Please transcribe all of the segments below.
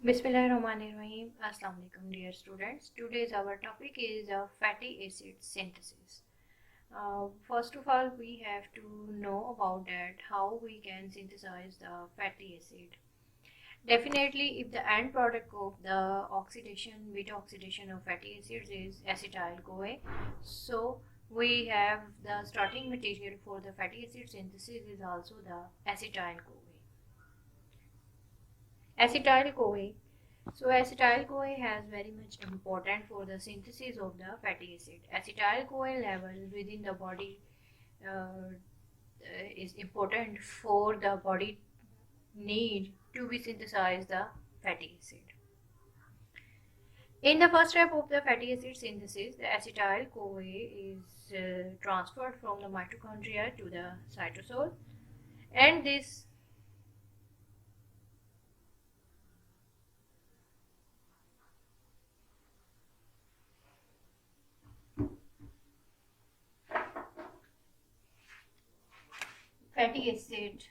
Bismillahirrahmanirrahim. Assalamu alaikum, dear students. Today's our topic is fatty acid synthesis. First of all, we have to know about that how we can synthesize the fatty acid. Definitely, if the end product of the oxidation, beta oxidation of fatty acids is acetyl CoA, so we have the starting material for the fatty acid synthesis is also the acetyl CoA. Acetyl CoA. So acetyl CoA has very much important for the synthesis of the fatty acid. Acetyl CoA level within the body uh, is important for the body need to be synthesize the fatty acid. In the first step of the fatty acid synthesis, the acetyl CoA is transferred from the mitochondria to the cytosol, and this fatty acid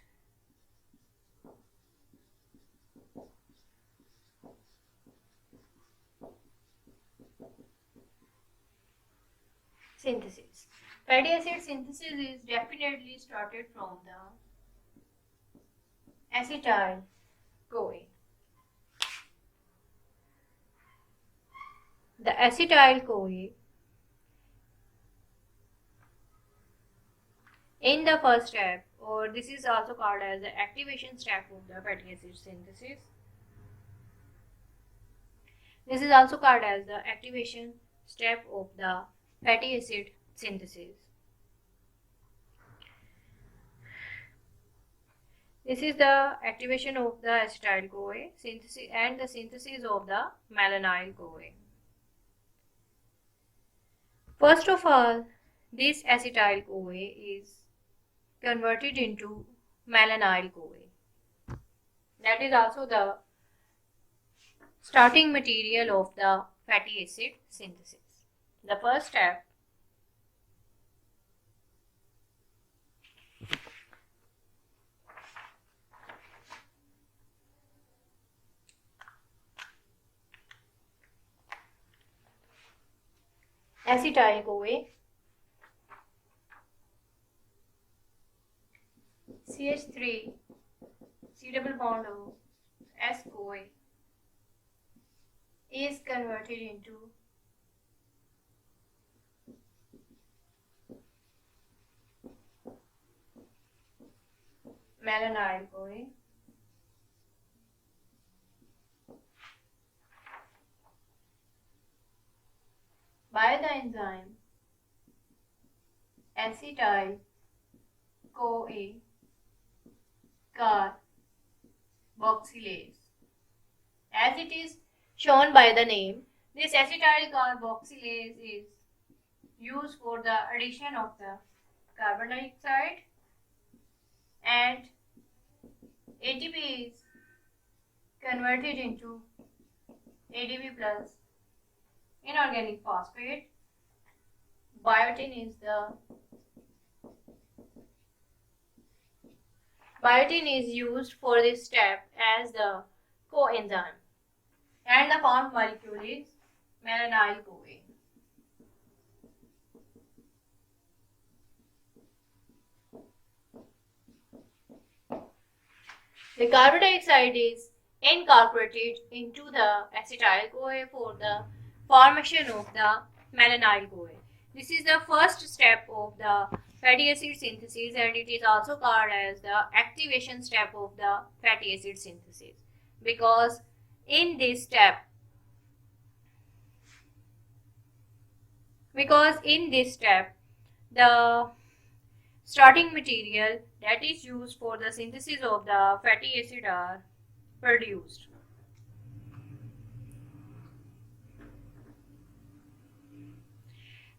synthesis. Fatty acid synthesis is definitely started from the acetyl CoA. The acetyl CoA in the first step, or this is also called as the activation step of the fatty acid synthesis. This is also called as the activation step of the fatty acid synthesis. This is the activation of the acetyl CoA synthesis and the synthesis of the malonyl CoA. First of all, this acetyl CoA is converted into malonyl CoA. That is also the starting material of the fatty acid synthesis. The first step acetyl CoA CH3 C double bond O S CoA is converted into malonyl CoA by the enzyme acetyl CoA carboxylase. As it is shown by the name, this acetyl carboxylase is used for the addition of the carbon dioxide, and ATP is converted into ADP plus inorganic phosphate. Biotin is used for this step as the coenzyme, and the formed molecule is malonyl CoA. The carbon dioxide is incorporated into the acetyl CoA for the formation of the malonyl CoA. This is the first step of the fatty acid synthesis, and it is also called as the activation step of the fatty acid synthesis, because in this step the starting material that is used for the synthesis of the fatty acid are produced.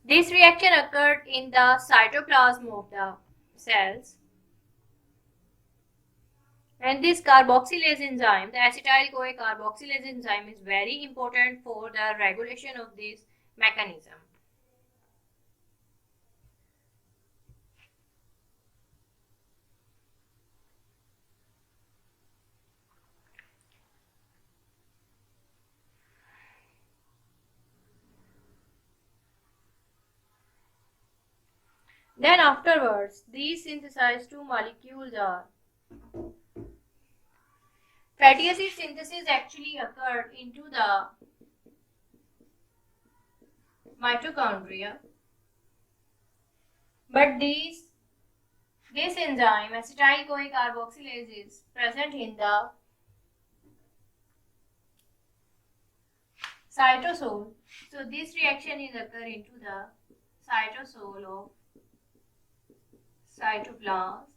This reaction occurred in the cytoplasm of the cells, and this carboxylase enzyme, the acetyl CoA carboxylase enzyme, is very important for the regulation of this mechanism. Then afterwards, these synthesized two molecules are fatty acid synthesis actually occurred into the mitochondria, but this enzyme acetyl-CoA carboxylase is present in the cytosol. So this reaction is occur into the cytosol of cytoplasm.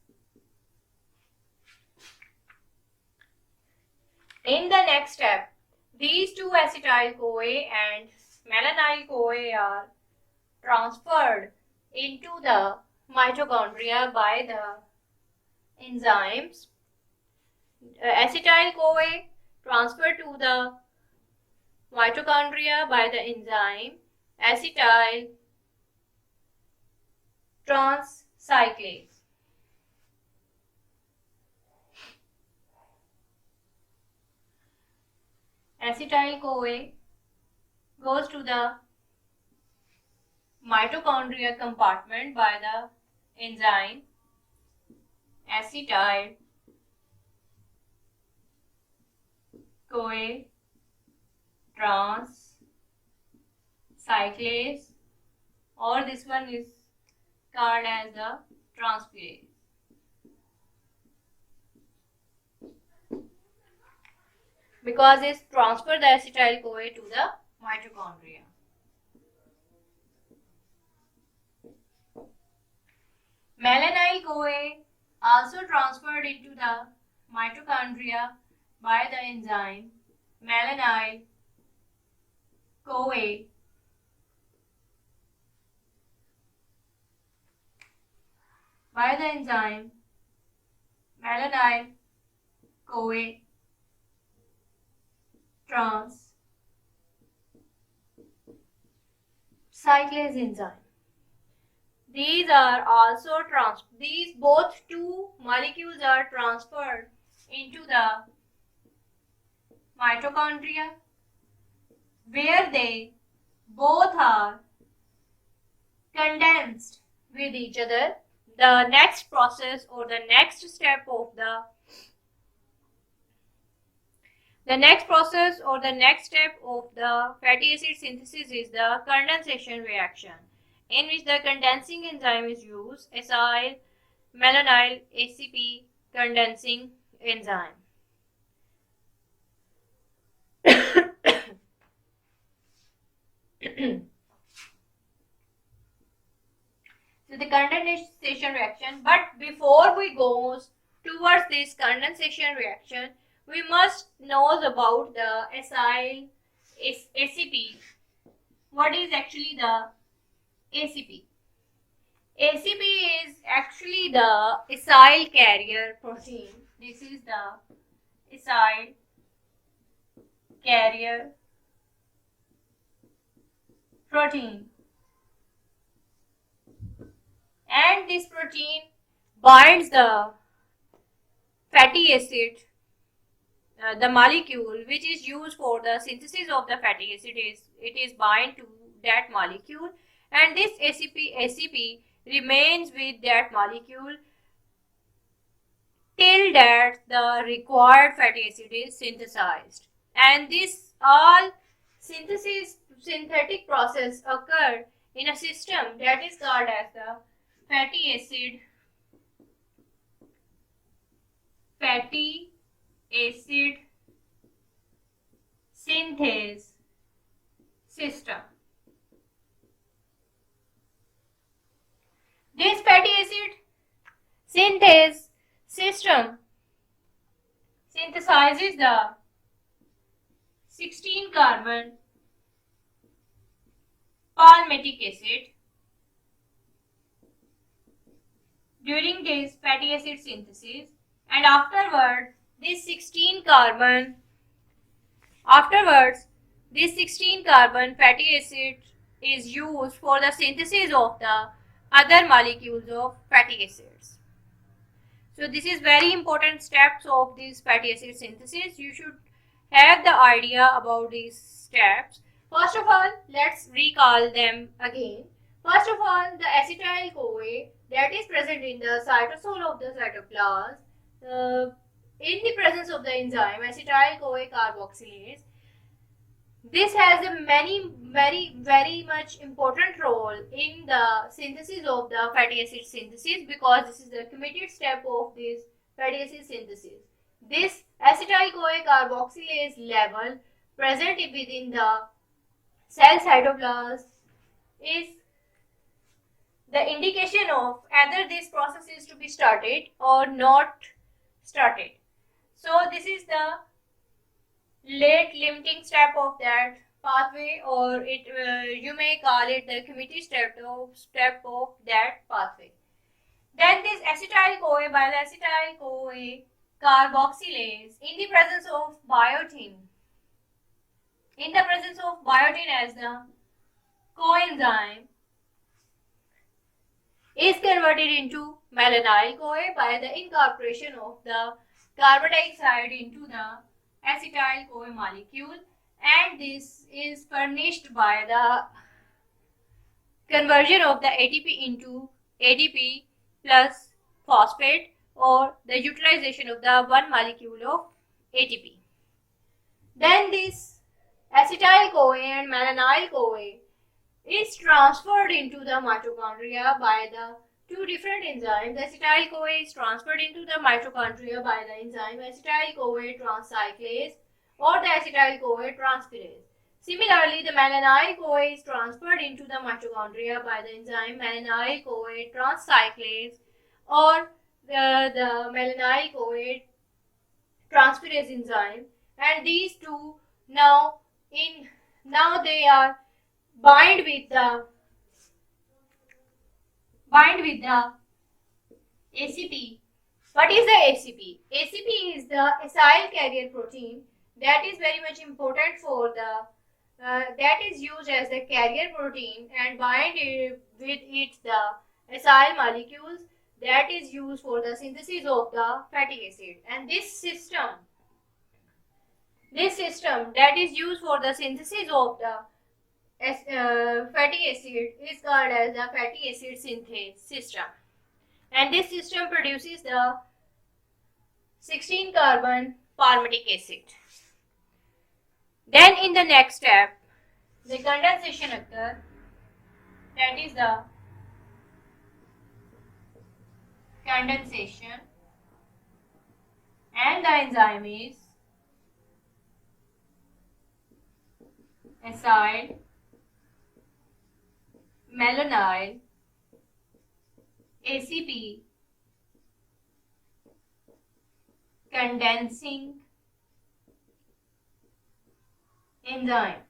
In the next step, these two acetyl-CoA and malonyl-CoA are transferred into the mitochondria by the enzymes. Acetyl-CoA transferred to the mitochondria by the enzyme acetyl transcyclase. Acetyl-CoA goes to the mitochondria compartment by the enzyme acetyl-CoA transcyclase, or this one is called as the transferase. Because it transfers the acetyl-CoA to the mitochondria. Malonyl-CoA also transferred into the mitochondria by the enzyme malonyl-CoA malonyl-CoA transcyclase enzyme. These both two molecules are transferred into the mitochondria, where they both are condensed with each other. The next process or the next step of the fatty acid synthesis is the condensation reaction, in which the condensing enzyme is used, acyl malonyl ACP condensing enzyme. So the condensation reaction, but before we go towards this condensation reaction, we must know about the acyl ACP. What is actually the ACP? ACP is actually the acyl carrier protein. This is the acyl carrier protein, and this protein binds the fatty acid, the molecule which is used for the synthesis of the fatty acid is bind to that molecule, and this ACP remains with that molecule till that the required fatty acid is synthesized. And this all synthetic process occurred in a system that is called as the fatty acid synthase system. This fatty acid synthase system synthesizes the 16-carbon palmitic acid. During this fatty acid synthesis, and afterwards this 16 carbon fatty acid is used for the synthesis of the other molecules of fatty acids. So this is very important steps of this fatty acid synthesis. You should have the idea about these steps. First of all, let's recall them again. First of all, the acetyl-CoA that is present in the cytosol of the cytoplasm, in the presence of the enzyme acetyl-CoA carboxylase, this has a very much important role in the synthesis of the fatty acid synthesis, because this is the committed step of this fatty acid synthesis. This acetyl-CoA carboxylase level present within the cell cytoplasm is the indication of either this process is to be started or not started. So this is the late limiting step of that pathway, or you may call it the committed step of that pathway. Then this acetyl-CoA by the acetyl-CoA carboxylase in the presence of biotin, as the coenzyme, is converted into malonyl-CoA by the incorporation of the carbon dioxide into the acetyl-CoA molecule, and this is furnished by the conversion of the ATP into ADP plus phosphate, or the utilization of the one molecule of ATP. Then this acetyl-CoA and malonyl-CoA is transferred into the mitochondria by the two different enzymes. The acetyl-CoA is transferred into the mitochondria by the enzyme acetyl-CoA transcyclase or the acetyl-CoA transferase. Similarly, the malonyl-CoA is transferred into the mitochondria by the enzyme malonyl-CoA transcyclase or the malonyl-CoA transferase enzyme, and these two now they are bind with the ACP. What is the ACP? ACP is the acyl carrier protein that is very much important for the that is used as the carrier protein and bind with it the acyl molecules that is used for the synthesis of the fatty acid. And this system that is used for the synthesis of the fatty acid is called as the fatty acid synthesis system, and this system produces the 16 carbon palmitic acid. Then in the next step, the condensation occurs, that is the condensation, and the enzyme is acyl malonyl ACP condensing enzyme.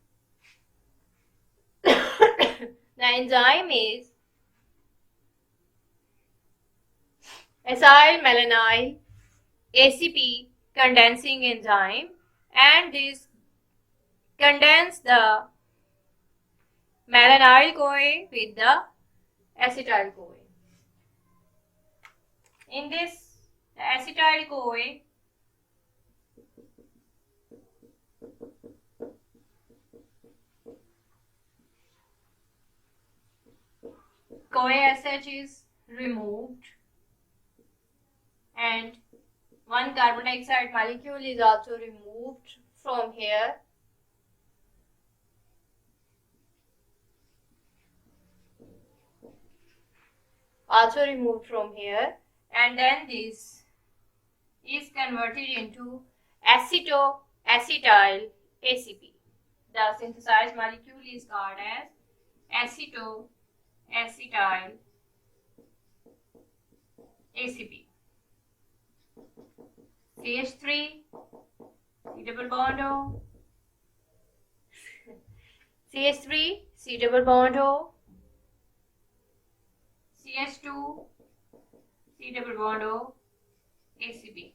The enzyme is acyl malonyl ACP condensing enzyme, and this condense the malonyl-CoA with the acetyl-CoA. In this, the acetyl-CoA CoA as such is removed, and one carbon dioxide molecule is also removed from here. And then this is converted into acetyl ACP. The synthesized molecule is called as acetyl ACP. CH3 C double bond O, CH3 C double bond O, CH2 C double bond O, ACP.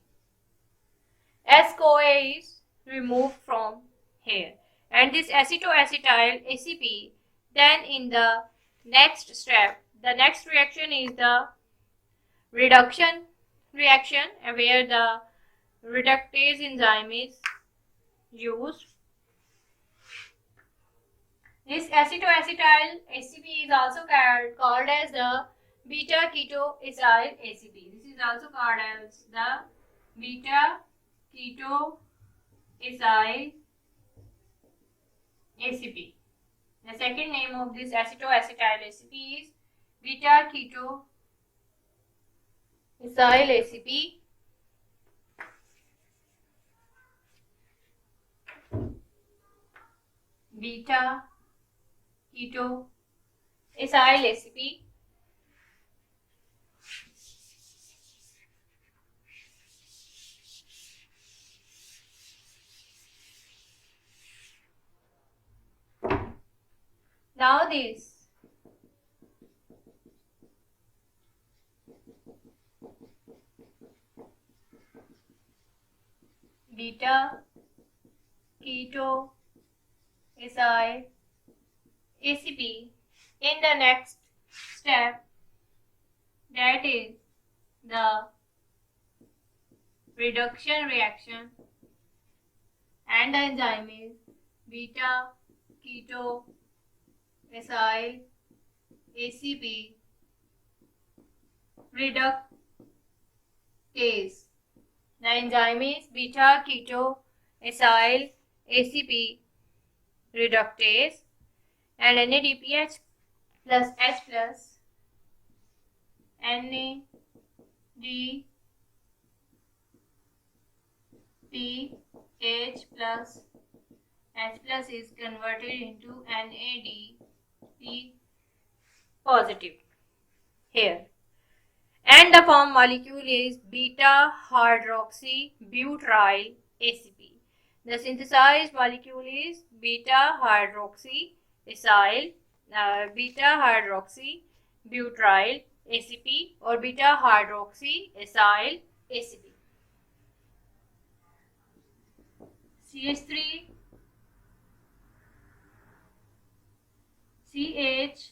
As CoA is removed from here, and this acetoacetyl ACP, then in the next step, the next reaction is the reduction reaction, where the reductase enzyme is used. This acetoacetyl ACP is also called as the beta ketoacyl ACP. This is also called as the beta ketoacyl ACP. The second name of this acetoacetyl ACP is beta ketoacyl ACP. Beta ketoacyl ACP. Now this beta ketoacyl ACP in the next step, that is the reduction reaction, and the enzyme is beta ketoacyl ACP reductase. The enzyme is beta ketoacyl ACP reductase, and NADPH plus H plus NADPH plus H plus is converted into NADP positive here, and the formed molecule is beta hydroxybutyl ACP. The synthesized molecule is beta hydroxybutyl ACP or beta hydroxybutyl ACP. CH3 CHOH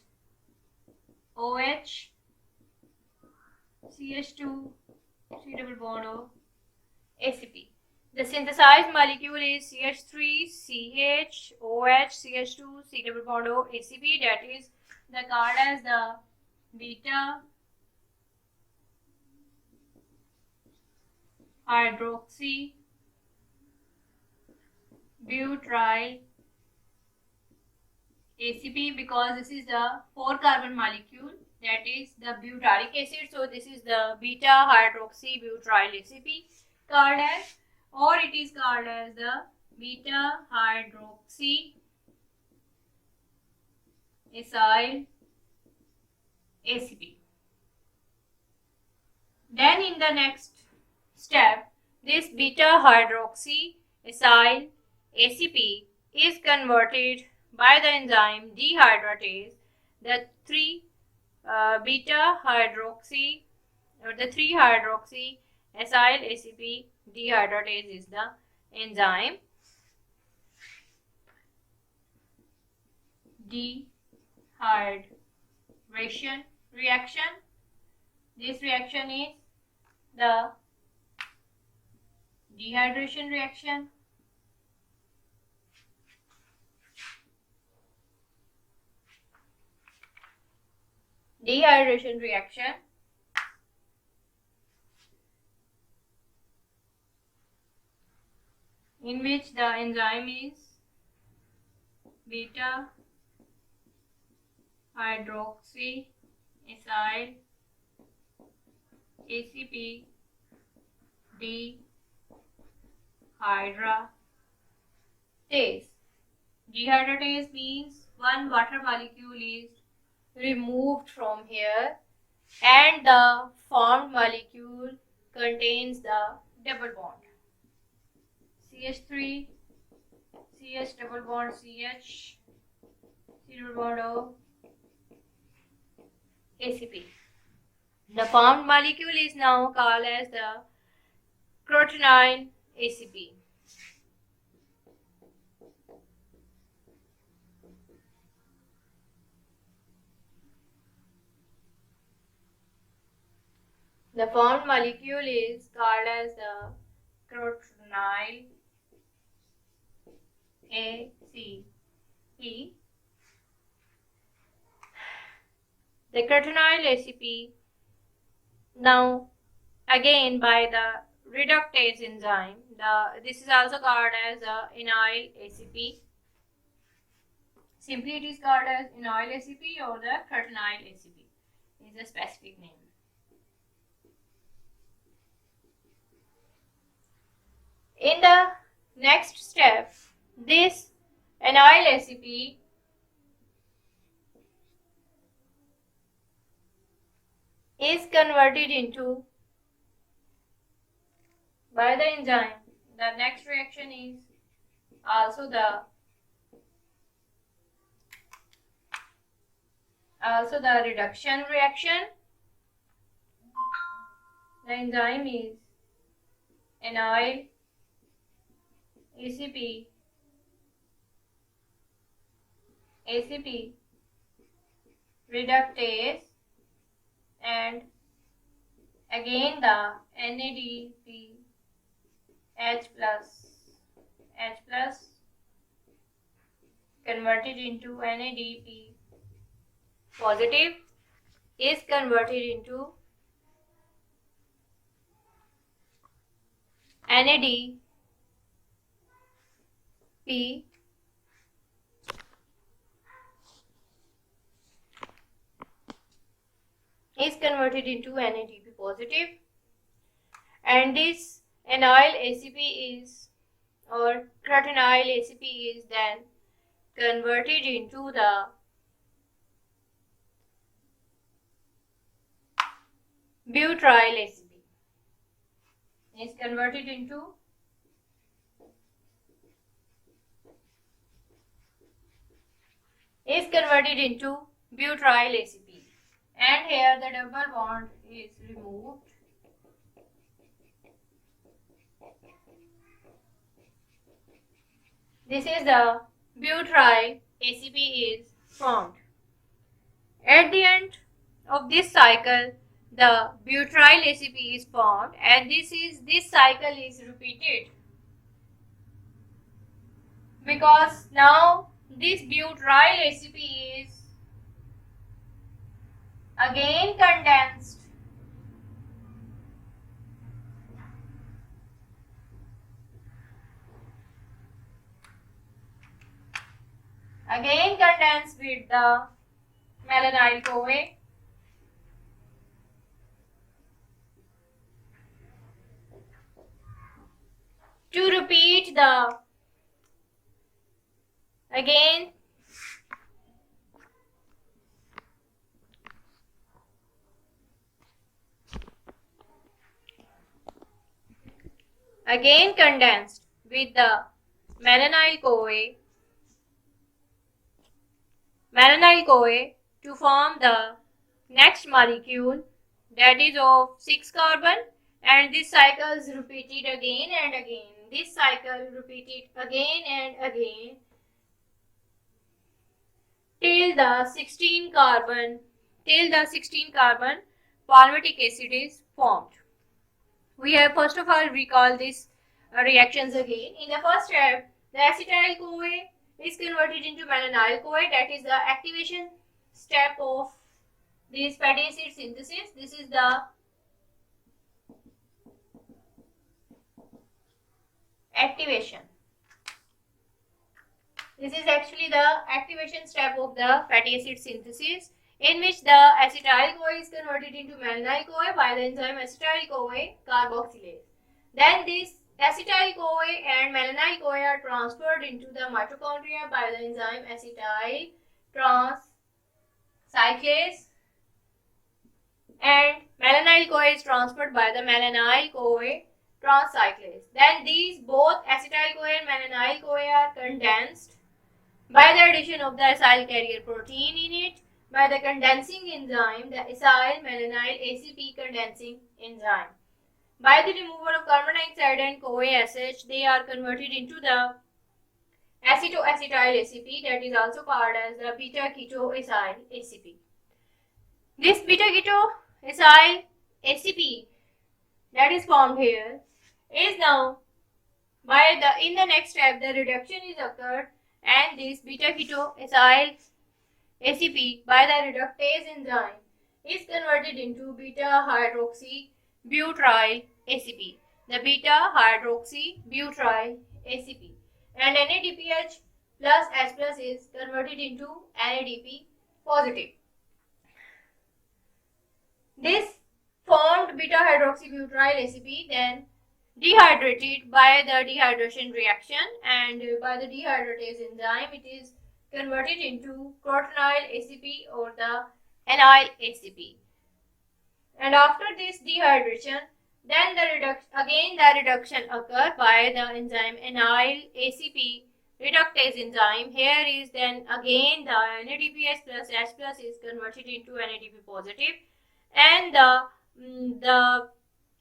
CH2 C double bond O ACP. The synthesized molecule is CH3 CHOH CH2 C double bond O ACP, that is the called as the beta hydroxybutyl ACP, because this is the 4-carbon molecule, that is the butyric acid. So this is the beta hydroxybutyl ACP called as, or it is called as the beta hydroxyethyl ACP. Then in the next step, this beta hydroxyethyl ACP is converted by the enzyme dehydratase. The 3-hydroxy ethyl ACP dehydratase is the enzyme. Dehydration reaction. This reaction is the dehydration reaction. Dehydration reaction in which the enzyme is beta hydroxyethyl ACP dehydratase. Dehydratase means one water molecule is removed from here and the formed molecule contains the double bond CH3 CH double bond CH C double bond O ACP. The formed molecule is now called as the crotonyl ACP. The formed molecule is called as the crotonyl ACP, the cretinyl ACP now again by the reductase enzyme. This is also called as the enol ACP. Simply it is called as enol ACP or the cretinyl ACP is a specific name. In the next step, this enol ACP is converted into by the enzyme. The next reaction is also the reduction reaction. The enzyme is enol ACP reductase and again the NADP H plus converted into NADP positive is converted into NADP is converted into NADP positive, and this enol ACP is or cretinyl ACP is then converted into the butyl ACP. Is converted into butyl ACP, and here the double bond is removed. This is the butyl ACP is formed. At the end of this cycle, the butyl ACP is formed, and this cycle is repeated because now this butyl ACP is again condensed with the malonyl CoA to repeat the again condensed with the malonyl CoA to form the next molecule, that is of 6 carbon, and this cycle is repeated again and again. This cycle repeated again and again till the 16 carbon palmitic acid is formed. We have first of all recall these reactions again. In the first step, the acetyl CoA is converted into malonyl CoA, that is the activation step of this fatty acid synthesis. This is the activation. This is actually the activation step of the fatty acid synthesis, in which the acetyl CoA is converted into malonyl CoA by the enzyme acetyl CoA carboxylase. Then this acetyl CoA and malonyl CoA are transferred into the mitochondria by the enzyme acetyl transcyclase, and malonyl CoA is transferred by the malonyl CoA transcyclase. Then these both acetyl CoA and malonyl CoA are condensed by the addition of the acyl carrier protein in it by the condensing enzyme, the acyl malonyl ACP condensing enzyme. By the removal of carbon dioxide and CoA SH, they are converted into the acetoacetyl ACP, that is also called as the beta-ketoacyl ACP. This beta-ketoacyl ACP that is formed here is now in the next step the reduction is occurred, and this beta-ketoacyl ACP by the reductase enzyme is converted into beta hydroxybutyl ACP. The beta hydroxybutyl ACP. And NADPH plus H plus is converted into NADP positive. This formed beta hydroxybutyl ACP then dehydrated by the dehydration reaction, and by the dehydratase enzyme it is converted into crotonyl ACP or the anyl ACP. And after this dehydration, then the reduction occur by the enzyme anyl ACP reductase enzyme. Here is then again the NADPH plus H plus is converted into NADP positive, and the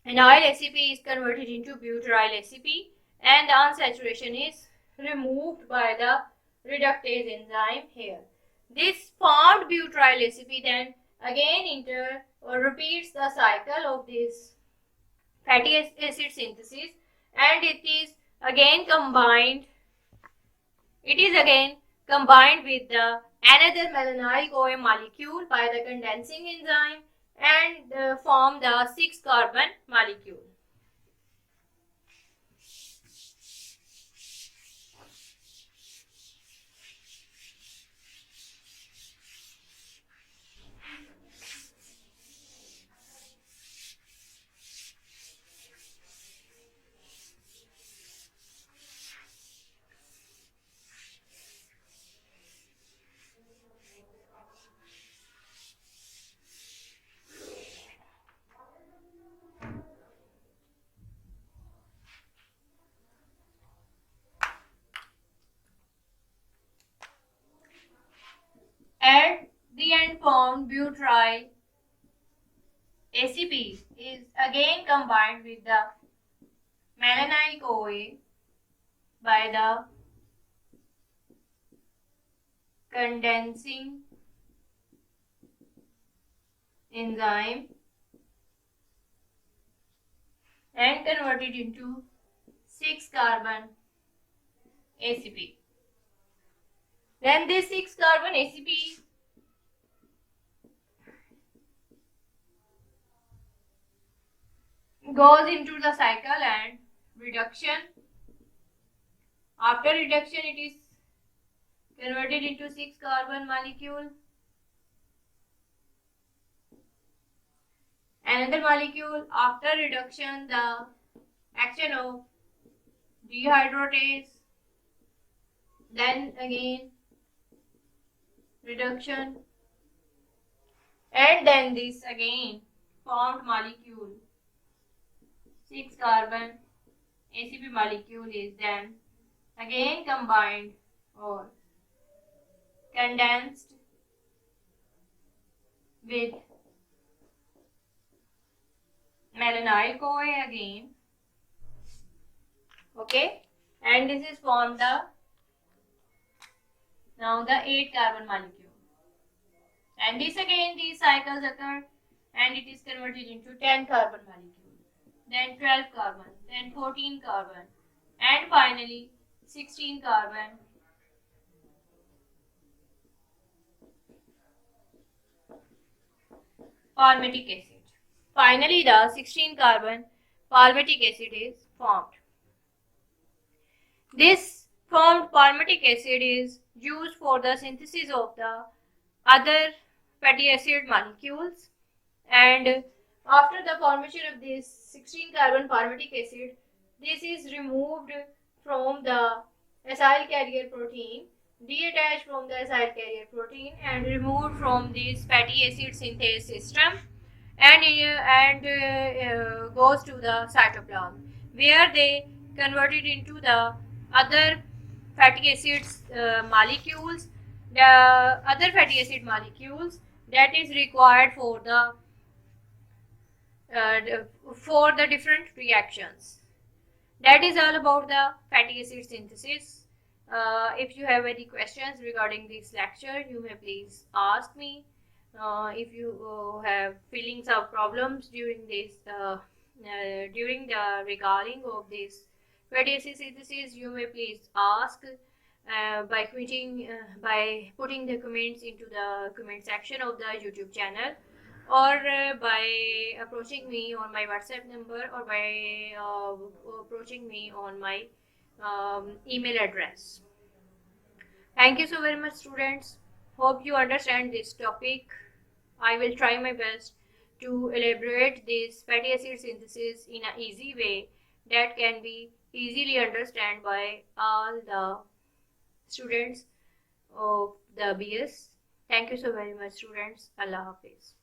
anyl ACP is converted into butyryl ACP, and the unsaturation is removed by the reductase enzyme here. This formed butyryl ACP then again repeats the cycle of this fatty acid synthesis, and it is again combined with the another malonyl CoA molecule by the condensing enzyme, and form the 6-carbon molecule. At the end formed butyryl ACP is again combined with the malonyl CoA by the condensing enzyme and converted into 6-carbon ACP. Then this 6-carbon ACP goes into the cycle and reduction. After reduction it is converted into 6-carbon molecule. Another molecule after reduction, the action of dehydratase, then again reduction, and then this again formed molecule 6-carbon ACP molecule is then again combined or condensed with malonyl CoA again, okay, and this is formed the 8-carbon molecule, and this again these cycles occur and it is converted into 10-carbon molecule, then 12-carbon, then 14-carbon, and finally 16-carbon palmitic acid. Finally, the 16-carbon palmitic acid is formed. This formed palmitic acid is used for the synthesis of the other fatty acid molecules, and after the formation of this 16-carbon palmitic acid, this is removed from the acyl carrier protein, detached from the acyl carrier protein, and removed from this fatty acid synthase system, and goes to the cytoplasm, where they converted into the other fatty acids molecules, the other fatty acid molecules that is required for the different reactions. That is all about the fatty acid synthesis. If you have any questions regarding this lecture, you may please ask me. If you have feelings or problems during this during the recording of this fatty acid synthesis, you may please ask by putting the comments into the comment section of the YouTube channel, or by approaching me on my WhatsApp number, or by approaching me on my email address. Thank you so very much, students. Hope you understand this topic. I will try my best to elaborate this fatty acid synthesis in an easy way that can be easily understood by all the students of the BS. Thank you so very much, students. Allah Hafiz.